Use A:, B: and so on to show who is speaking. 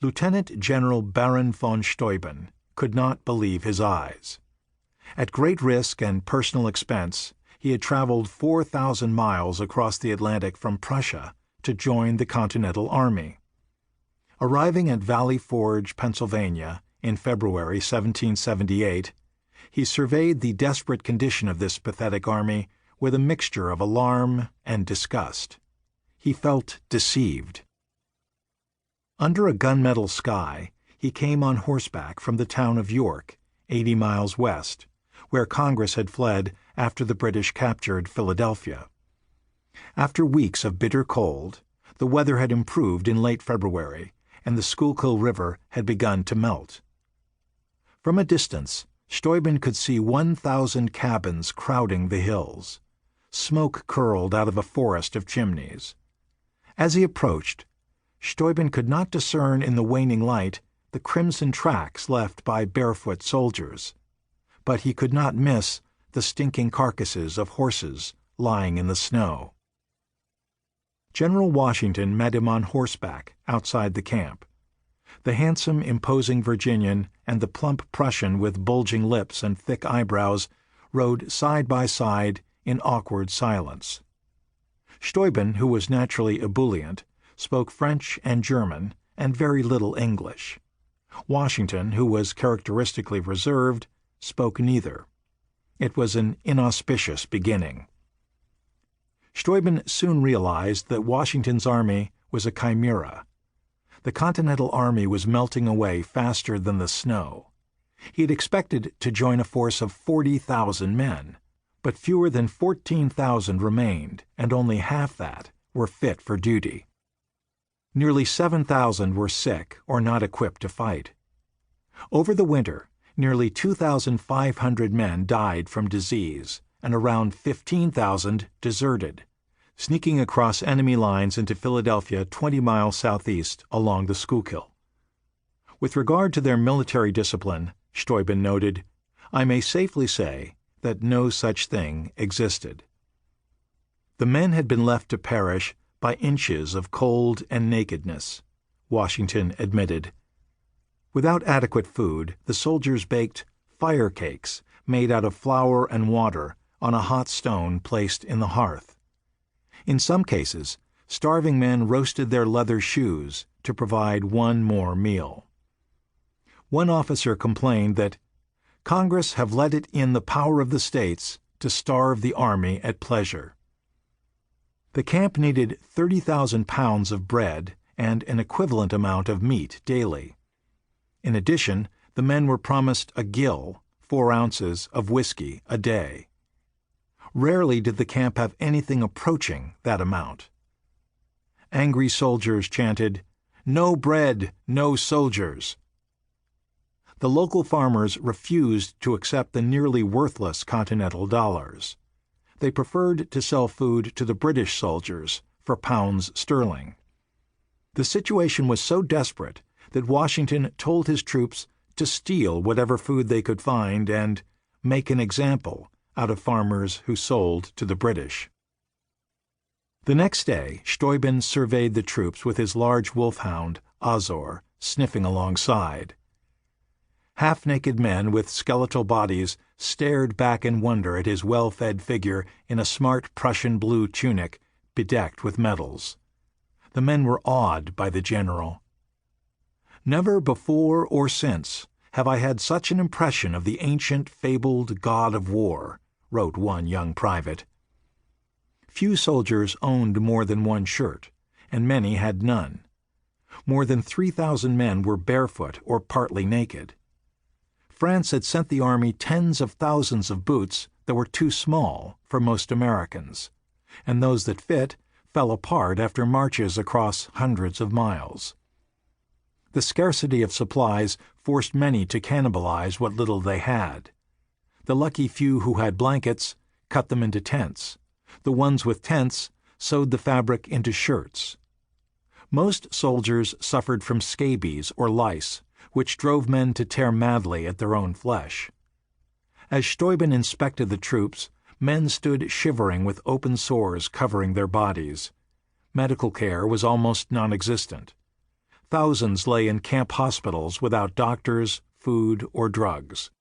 A: Lieutenant General Baron von Steuben could not believe his eyes. At great risk and personal expense, he had traveled 4,000 miles across the Atlantic from Prussia to join the Continental Army. Arriving at Valley Forge, Pennsylvania, in February 1778, he surveyed the desperate condition of this pathetic army with a mixture of alarm and disgust. He felt deceived. Under a gunmetal sky, he came on horseback from the town of York, 80 miles west, where Congress had fled after the British captured Philadelphia. After weeks of bitter cold, the weather had improved in late February, and the Schuylkill River had begun to melt. From a distance, Steuben could see 1,000 cabins crowding the hills. Smoke curled out of a forest of chimneys. As he approached, Steuben could not discern in the waning light the crimson tracks left by barefoot soldiers, but he could not miss the stinking carcasses of horses lying in the snow. General Washington met him on horseback outside the camp. The handsome, imposing Virginian and the plump Prussian with bulging lips and thick eyebrows rode side by side in awkward silence. Steuben, who was naturally ebullient, spoke French and German and very little English. Washington, who was characteristically reserved, spoke neither. It was an inauspicious beginning. Steuben soon realized that Washington's army was a chimera. The Continental Army was melting away faster than the snow. He had expected to join a force of 40,000 men, but fewer than 14,000 remained, and only half that were fit for duty. Nearly 7,000 were sick or not equipped to fight. Over the winter, nearly 2,500 men died from disease, and around 15,000 deserted, sneaking across enemy lines into Philadelphia 20 miles southeast along the Schuylkill. With regard to their military discipline, Steuben noted, "I may safely say that no such thing existed." The men had been left to perish by inches of cold and nakedness, Washington admitted. Without adequate food, the soldiers baked fire cakes made out of flour and water on a hot stone placed in the hearth. In some cases, starving men roasted their leather shoes to provide one more meal. One officer complained that Congress have let it in the power of the states to starve the army at pleasure. The camp needed 30,000 pounds of bread and an equivalent amount of meat daily. In addition, the men were promised a gill, 4 ounces, of whiskey a day. Rarely did the camp have anything approaching that amount. Angry soldiers chanted, "No bread, no soldiers." The local farmers refused to accept the nearly worthless Continental dollars. They preferred to sell food to the British soldiers for pounds sterling. The situation was so desperate that Washington told his troops to steal whatever food they could find and make an example out of farmers who sold to the British. The next day, Steuben surveyed the troops with his large wolfhound, Azor, sniffing alongside. Half-naked men with skeletal bodies stared back in wonder at his well-fed figure in a smart Prussian blue tunic bedecked with medals. The men were awed by the general. "Never before or since have I had such an impression of the ancient, fabled god of war," wrote one young private. Few soldiers owned more than one shirt, and many had none. More than 3,000 men were barefoot or partly naked. France had sent the army tens of thousands of boots that were too small for most Americans, and those that fit fell apart after marches across hundreds of miles. The scarcity of supplies forced many to cannibalize what little they had. The lucky few who had blankets cut them into tents. The ones with tents sewed the fabric into shirts. Most soldiers suffered from scabies or lice, which drove men to tear madly at their own flesh. As Steuben inspected the troops, men stood shivering with open sores covering their bodies. Medical care was almost non-existent. Thousands lay in camp hospitals without doctors, food, or drugs.